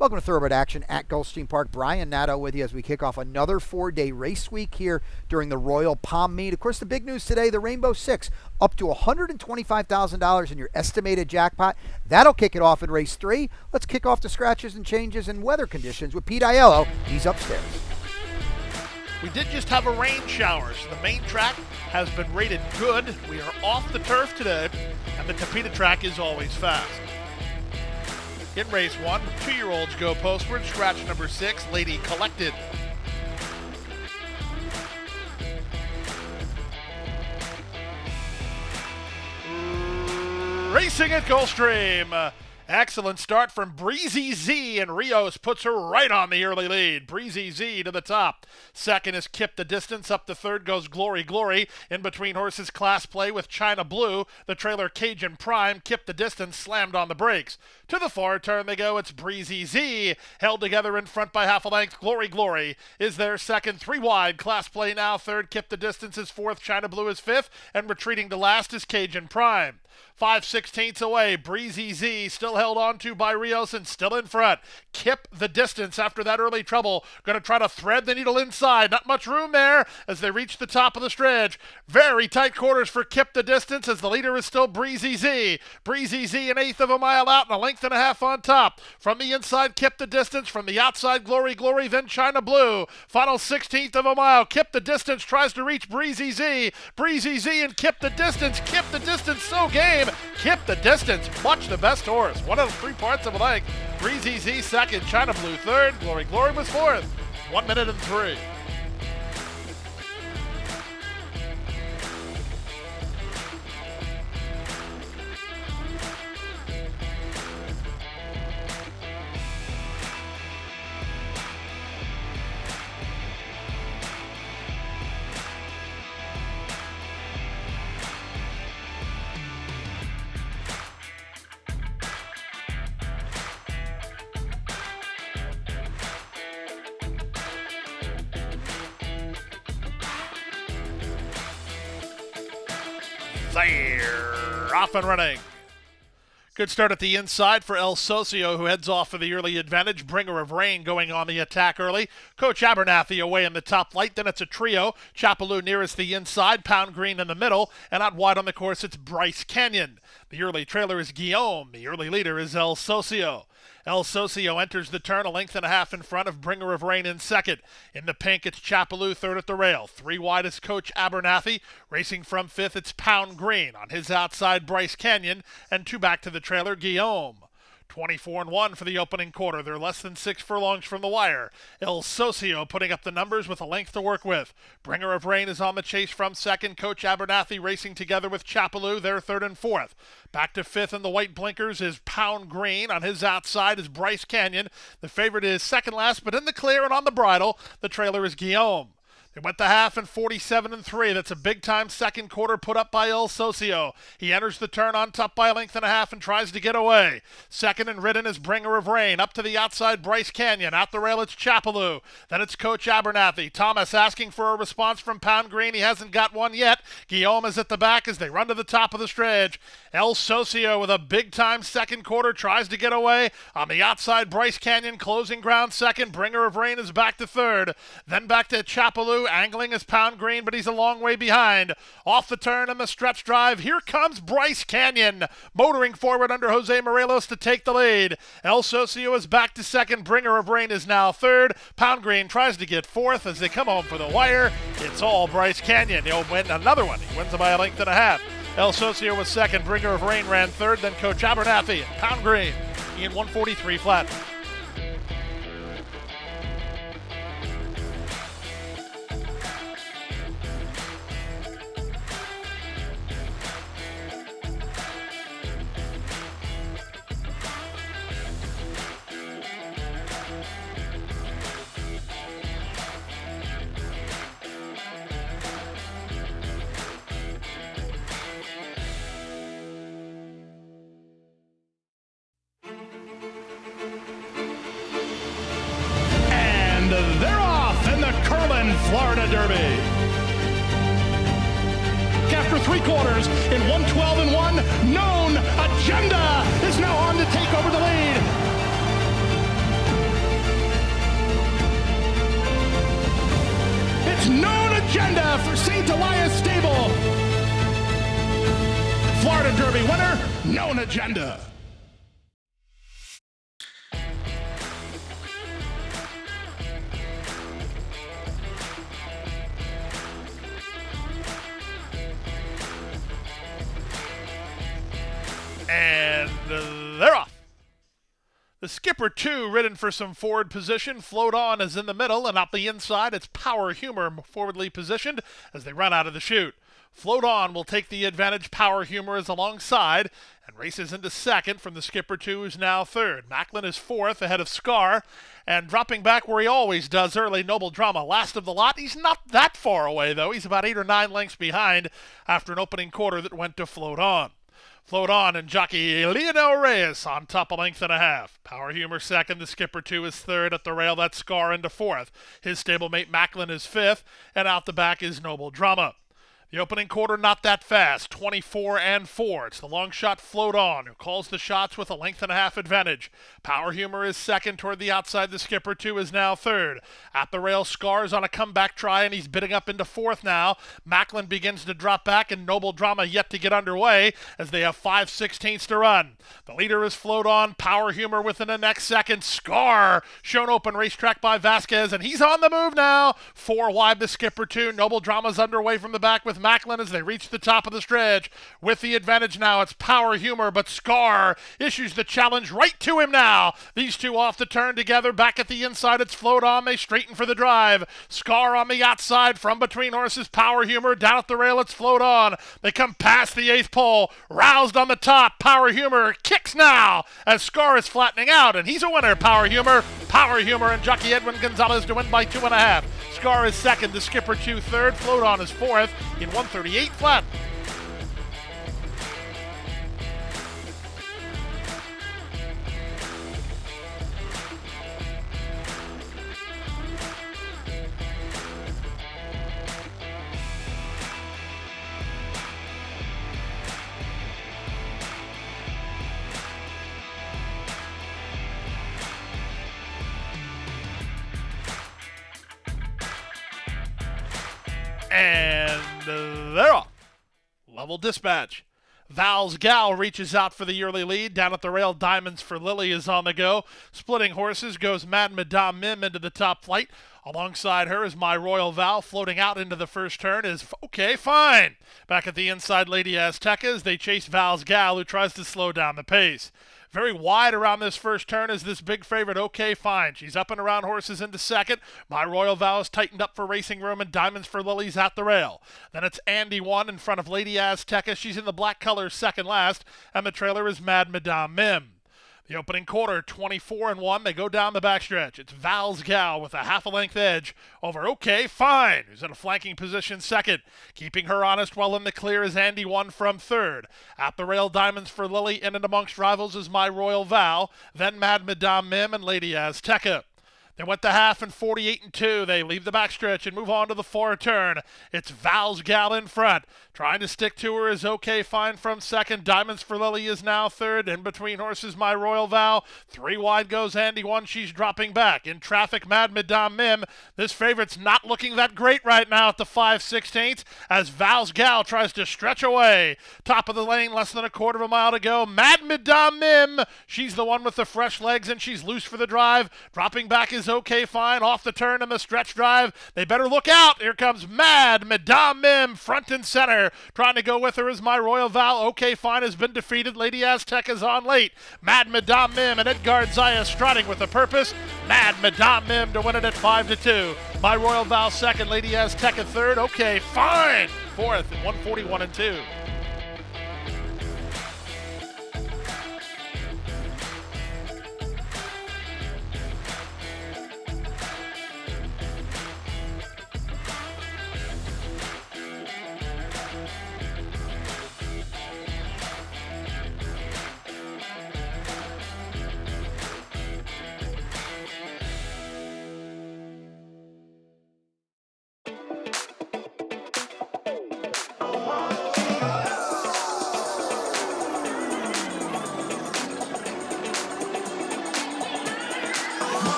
Welcome to Thoroughbred Action at Gulfstream Park. Brian Nadeau with you as we kick off another 4-day race week here during the Royal Palm Meet. Of course, the big news today, the Rainbow Six, up to $125,000 in your estimated jackpot. That'll kick it off in race 3. Let's kick off the scratches and changes and weather conditions with Pete Aiello. He's upstairs. We did just have a rain shower, so the main track has been rated good. We are off the turf today, and the Tapeta track is always fast. In race 1, 2-year-olds go postward. Scratch number 6, Lady Collected. Racing at Gulfstream. Excellent start from Breezy Z, and Rios puts her right on the early lead. Breezy Z to the top. Second is Kip the Distance. Up to third goes Glory Glory. In between horses, Class Play with China Blue. The trailer Cajun Prime. Kip the Distance slammed on the brakes. To the far turn they go. It's Breezy Z. Held together in front by half a length. Glory Glory is there second. 3 wide. Class Play now third. Kip the Distance is fourth. China Blue is fifth. And retreating to last is Cajun Prime. 5/16 away. Breezy Z still held on to by Rios and still in front. Kip the Distance after that early trouble. Going to try to thread the needle inside. Not much room there as they reach the top of the stretch. Very tight quarters for Kip the Distance as the leader is still Breezy Z. Breezy Z an eighth of a mile out and a length and a half on top. From the inside, Kip the Distance. From the outside, Glory Glory, then China Blue. Final 16th of a mile. Kip the Distance tries to reach Breezy Z. Breezy Z and Kip the Distance. Kip the Distance so game. Kip the Distance, much the best horse. 1 out of 3 parts of a length. Breezy Z second, China Blue third, Glory Glory was fourth. 1 minute and 3. There, off and running. Good start at the inside for El Socio, who heads off for the early advantage. Bringer of Rain going on the attack early. Coach Abernathy away in the top light. Then it's a trio. Chapelou nearest the inside. Pound Green in the middle. And out wide on the course, it's Bryce Canyon. The early trailer is Guillaume. The early leader is El Socio. El Socio enters the turn a length and a half in front of Bringer of Rain in second. In the pink, it's Chapelou third at the rail. 3 wide is Coach Abernathy. Racing from fifth, it's Pound Green. On his outside, Bryce Canyon. And 2 back to the trailer, Guillaume. 24-1 for the opening quarter. They're less than 6 furlongs from the wire. El Socio putting up the numbers with a length to work with. Bringer of Rain is on the chase from second. Coach Abernathy racing together with Chapelou. They're third and fourth. Back to fifth in the white blinkers is Pound Green. On his outside is Bryce Canyon. The favorite is second last, but in the clear and on the bridle, the trailer is Guillaume. They went the half in 47-3. That's a big-time second quarter put up by El Socio. He enters the turn on top by a length and a half and tries to get away. Second and ridden is Bringer of Rain. Up to the outside, Bryce Canyon. Out the rail, it's Chapelou. Then it's Coach Abernathy. Thomas asking for a response from Pound Green. He hasn't got one yet. Guillaume is at the back as they run to the top of the stretch. El Socio with a big-time second quarter tries to get away. On the outside, Bryce Canyon closing ground second. Bringer of Rain is back to third. Then back to Chapelou. Angling is Pound Green, but he's a long way behind. Off the turn and the stretch drive. Here comes Bryce Canyon, motoring forward under Jose Morelos to take the lead. El Socio is back to second. Bringer of Rain is now third. Pound Green tries to get fourth as they come home for the wire. It's all Bryce Canyon. He'll win another one. He wins it by a length and a half. El Socio was second. Bringer of Rain ran third. Then Coach Abernathy and Pound Green in 143 flat. They're off in the Curlin Florida Derby. After 3 quarters in 112-1, Known Agenda is now on to take over the lead. Derby winner, Known Agenda. And they're off. The Skipper 2, ridden for some forward position. Float On is in the middle, and up the inside, it's Power Humor forwardly positioned as they run out of the chute. Float On will take the advantage. Power Humor is alongside and races into second from the Skipper 2, who's now third. Macklin is fourth ahead of Scar, and dropping back where he always does early, Noble Drama, last of the lot. He's not that far away, though. He's about 8 or 9 lengths behind after an opening quarter that went to Float On. Float On and jockey Lionel Reyes on top, a length and a half. Power Humor second. The Skipper 2 is third. At the rail, that's Scar into fourth. His stablemate Macklin is fifth, and out the back is Noble Drama. The opening quarter not that fast, 24-4. It's the long shot Float On, who calls the shots with a length and a half advantage. Power Humor is second toward the outside. The Skipper 2 is now third. At the rail, Scar's on a comeback try, and he's bidding up into fourth now. Macklin begins to drop back, and Noble Drama yet to get underway as they have 5/16 to run. The leader is Float On. Power Humor within the next second. Scar shown open racetrack by Vasquez, and he's on the move now. 4 wide, the Skipper 2. Noble Drama's underway from the back with Macklin as they reach the top of the stretch. With the advantage now, it's Power Humor, but Scar issues the challenge right to him now. These two off the turn together. Back at the inside, it's Float On. They straighten for the drive. Scar on the outside from between horses. Power Humor down at the rail. It's Float On. They come past the 8th pole. Roused on the top. Power Humor kicks now as Scar is flattening out, and he's a winner. Power Humor and jockey Edwin Gonzalez to win by 2.5. Scar is second. The Skipper 2 third. Float On is fourth in 138 flat. And they're off. Level dispatch. Val's Gal reaches out for the early lead. Down at the rail, Diamonds for Lily is on the go. Splitting horses goes Mad Madame Mim into the top flight. Alongside her is My Royal Val. Floating out into the first turn is Okay Fine. Back at the inside, Lady Azteca as they chase Val's Gal, who tries to slow down the pace. Very wide around this first turn is this big favorite, Okay Fine. She's up and around horses into second. My Royal Vow is tightened up for racing room, and Diamonds for Lilies at the rail. Then it's Andy 1 in front of Lady Azteca. She's in the black colors second last, and the trailer is Mad Madame Mim. The opening quarter, 24-1. They go down the backstretch. It's Val's Gal with a half a length edge over Okay Fine, who's in a flanking position second. Keeping her honest well in the clear is Andy 1 from third. At the rail, Diamonds for Lily. In and amongst rivals is My Royal Val. Then Mad Madame Mim and Lady Azteca. They went the half in 48-2. They leave the backstretch and move on to the far turn. It's Val's Gal in front. Trying to stick to her is Okay Fine from second. Diamonds for Lily is now third. In between horses, My Royal Vow. 3 wide goes Andy 1. She's dropping back. In traffic, Mad Madame Mim. This favorite's not looking that great right now at the 5/16 as Val's Gal tries to stretch away. Top of the lane, less than a quarter of a mile to go. Mad Madame Mim. She's the one with the fresh legs, and she's loose for the drive. Dropping back is Okay Fine off the turn in the stretch drive. They better look out. Here comes Mad Madame Mim front and center. Trying to go with her is My Royal Val. Okay Fine has been defeated. Lady Azteca's on late. Mad Madame Mim and Edgar Zaya striding with a purpose. Mad Madame Mim to win it at 5-2. My Royal Val second. Lady Azteca third. Okay Fine fourth at 141-2.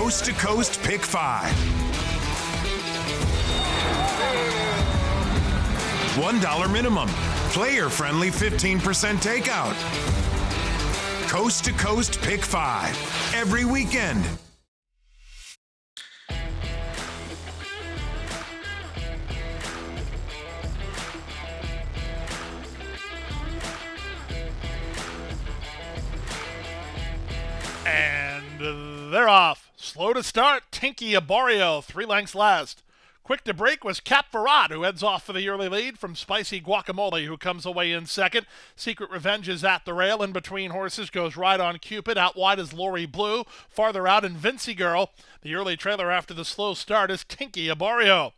Coast to Coast Pick 5. $1 minimum. Player-friendly 15% takeout. Coast to Coast Pick 5. Every weekend. And they're off. Slow to start, Tinky Abario, 3 lengths last. Quick to break was Cap Farad, who heads off for the early lead from Spicy Guacamole, who comes away in second. Secret Revenge is at the rail. In between horses goes Ride on Cupid. Out wide is Lori Blue. Farther out in Vincy Girl. The early trailer after the slow start is Tinky Abario.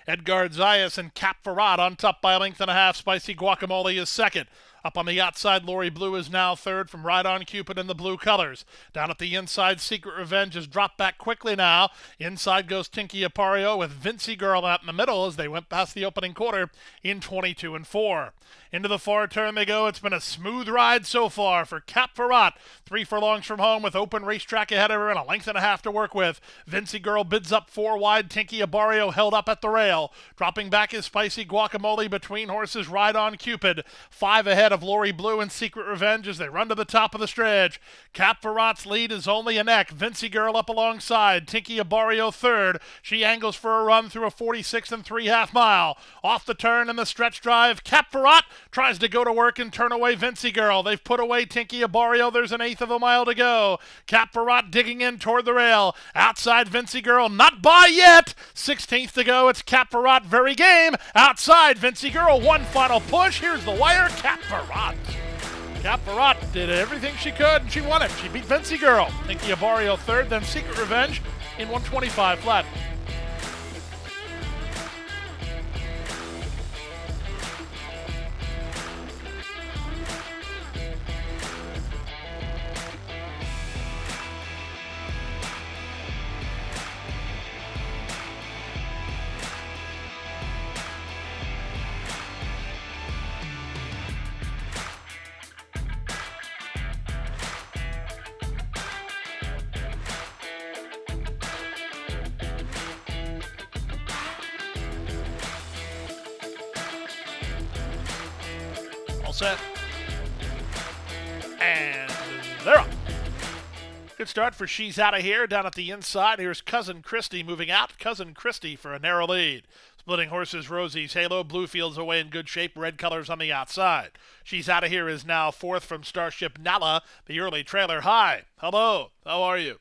Edgard Zayas and Cap Farad on top by a length and a half. Spicy Guacamole is second. Up on the outside, Lori Blue is now third from Ride on Cupid in the blue colors. Down at the inside, Secret Revenge has dropped back quickly now. Inside goes Tinky Apario with Vincy Girl out in the middle as they went past the opening quarter in 22 and 4. Into the far turn they go. It's been a smooth ride so far for Cap Farad. 3 furlongs from home with open racetrack ahead of her and a length and a half to work with. Vincy Girl bids up 4 wide. Tinky Abario held up at the rail. Dropping back is Spicy Guacamole between horses. Ride on Cupid. 5 ahead of Lori Blue and Secret Revenge as they run to the top of the stretch. Cap Farad's lead is only a neck. Vincy Girl up alongside. Tinky Abario third. She angles for a run through a 46 and 3/2 mile. Off the turn in the stretch drive. Cap Farad tries to go to work and turn away Vincy Girl. They've put away Tinky Abario. There's an 1/8 of a mile to go. Cap Farad digging in toward the rail. Outside Vincy Girl, not by yet. 16th to go. It's Cap Farad, very game. Outside Vincy Girl, one final push. Here's the wire. Cap Farad. Cap Farad did everything she could and she won it. She beat Vincy Girl. Tinky Abario third, then Secret Revenge in 125 flat. All set. And they're up. Good start for She's Outta Here. Down at the inside, here's Cousin Christie moving out. Cousin Christie for a narrow lead. Splitting horses, Rosie's Halo. Bluefield's away in good shape. Red colors on the outside. She's Outta Here is now fourth from Starship Nala. The early trailer. Hi. Hello. How are you?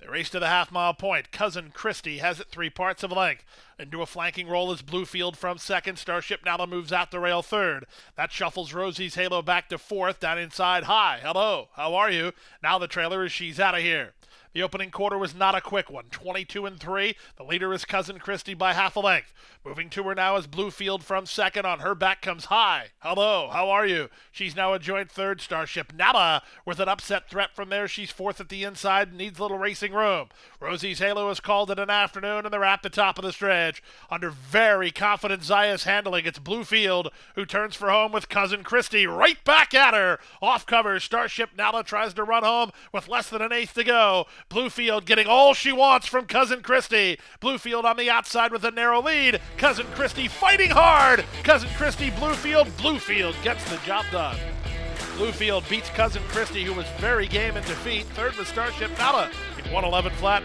They race to the half-mile point. Cousin Christie has it 3 parts of a length. Into a flanking roll is Bluefield from second. Starship Nala moves out the rail third. That shuffles Rosie's Halo back to fourth. Down inside, hi, hello, how are you? Now the trailer is She's Outta Here. The opening quarter was not a quick one. 22 and 3. The leader is Cousin Christie by half a length. Moving to her now is Bluefield from second. On her back comes Hi. Hello, how are you? She's now a joint third. Starship Nala with an upset threat from there. She's fourth at the inside and needs a little racing room. Rosie's Halo has called it an afternoon and they're at the top of the stretch. Under very confident Zayas handling, it's Bluefield who turns for home with Cousin Christie right back at her. Off cover, Starship Nala tries to run home with less than an 1/8 to go. Bluefield getting all she wants from Cousin Christie. Bluefield on the outside with a narrow lead. Cousin Christie fighting hard. Cousin Christie, Bluefield. Bluefield gets the job done. Bluefield beats Cousin Christie, who was very game in defeat. Third was Starship Nala in 111 flat.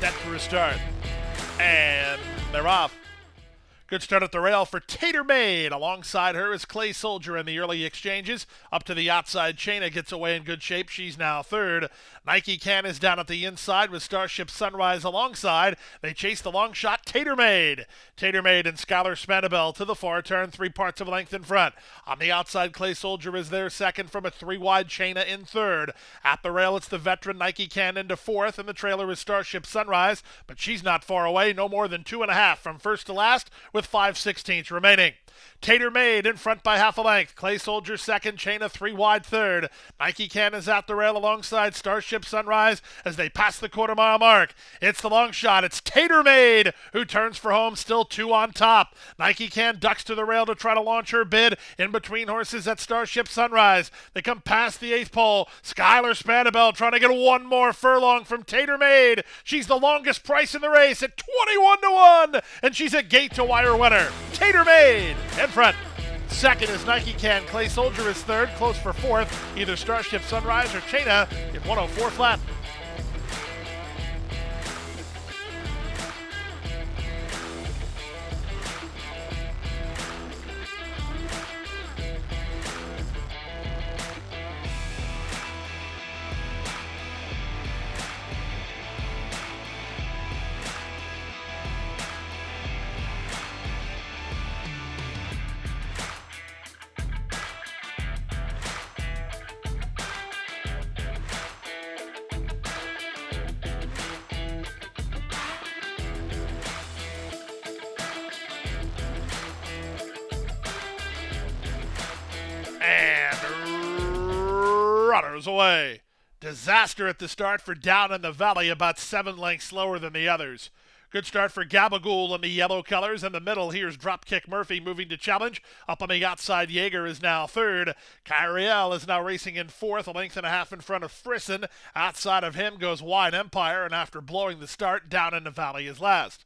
Net for a start. And they're off. Good start at the rail for Tater Maid. Alongside her is Clay Soldier in the early exchanges. Up to the outside, Chaina gets away in good shape. She's now third. Nike Can is down at the inside with Starship Sunrise alongside. They chase the long shot, Tater Maid. Tater Maid and Skylar Spanabel to the far turn, 3 parts of length in front. On the outside, Clay Soldier is there second from a 3-wide Chaina in third. At the rail, it's the veteran Nike Can into fourth, and the trailer is Starship Sunrise, but she's not far away, no more than 2.5 from first to last, with 5/16 remaining. Tater Maid in front by half a length. Clay Soldier second, Chaina 3-wide third. Nike Can is at the rail alongside Starship Sunrise as they pass the quarter-mile mark. It's the long shot. It's Tater Maid who turns for home, still 2 on top. Nike Can ducks to the rail to try to launch her bid in between horses at Starship Sunrise. They come past the 8th pole. Skylar Spanabel trying to get 1 more furlong from Tater Maid. She's the longest price in the race at 21-1, and she's a gate-to-wire winner. Tater Maid in front. Second is Nike Can. Clay Soldier is third, close for fourth. Either Starship Sunrise or Chaina in 104 flat. And runners away. Disaster at the start for Down in the Valley, about 7 lengths slower than the others. Good start for Gabagool in the yellow colors. In the middle, here's Dropkick Murphy moving to challenge. Up on the outside, Jaeger is now third. Kyriel is now racing in fourth, 1.5 lengths in front of Frisson. Outside of him goes Wide Empire, and after blowing the start, Down in the Valley is last.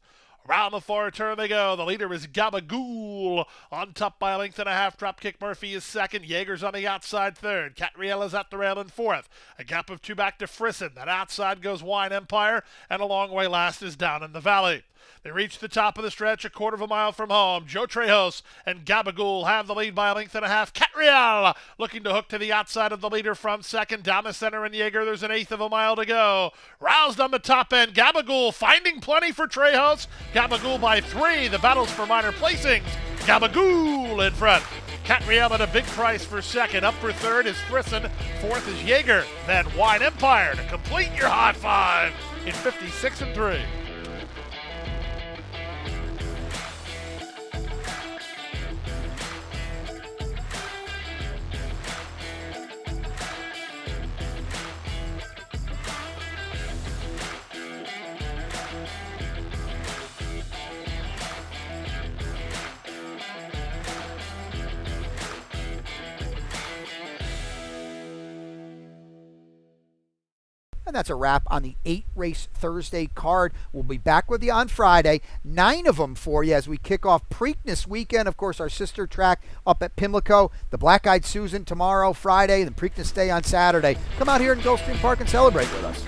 Around the far turn they go. The leader is Gabagool. On top by 1.5 lengths. Dropkick Murphy is second. Jaeger's on the outside third. Catriel is at the rail in fourth. A gap of 2 back to Frisson. That outside goes Wine Empire. And a long way last is Down in the Valley. They reach the top of the stretch, a 1/4 mile from home. Joe Trejos and Gabagool have the lead by 1.5 lengths. Catriel looking to hook to the outside of the leader from second. Down the center in Jaeger, there's an 1/8 mile to go. Roused on the top end, Gabagool finding plenty for Trejos. Gabagool by 3. The battles for minor placings. Gabagool in front. Catriel at a big price for second. Up for third is Frisson. Fourth is Jaeger. Then Wine Empire to complete your hot 5 in 56-3. And that's a wrap on the 8-race Thursday card. We'll be back with you on Friday. 9 of them for you as we kick off Preakness weekend. Of course, our sister track up at Pimlico. The Black Eyed Susan tomorrow, Friday, and Preakness Day on Saturday. Come out here in Gulfstream Park and celebrate with us.